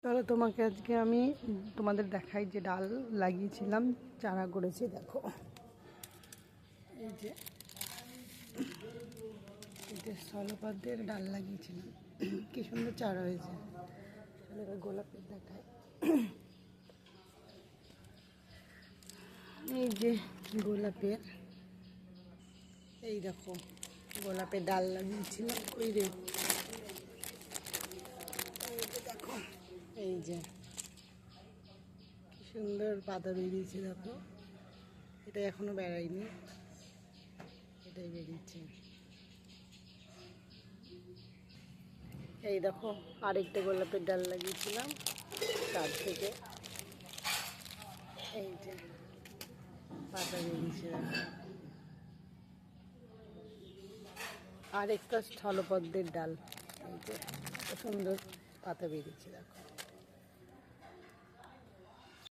চলো তোমাকে আজকে আমি তোমাদের দেখাই যে ডাল লাগিয়েছিলাম, চারা করেছি। দেখো এই যে স্থলপদ্মের ডাল লাগিয়েছিলাম, কি সুন্দর চারা হয়েছে। চলো এবার গোলাপের দেখাই। এই যে গোলাপের, এই দেখো গোলাপের ডাল লাগিয়েছিলাম। ওই রে দেখো, এই যে কি সুন্দর পাতা বেরিয়েছে। দেখো এটা এখনো বেড়ায়নি, এটাই বেরিয়েছে। এই দেখো আরেকটা গোলাপের ডাল লাগিয়েছিলাম তার থেকে, এই যে পাতা বেরিয়েছে। দেখো আরেকটা স্থলপদ্মের ডাল, এই যে সুন্দর পাতা বেরিয়েছে। দেখো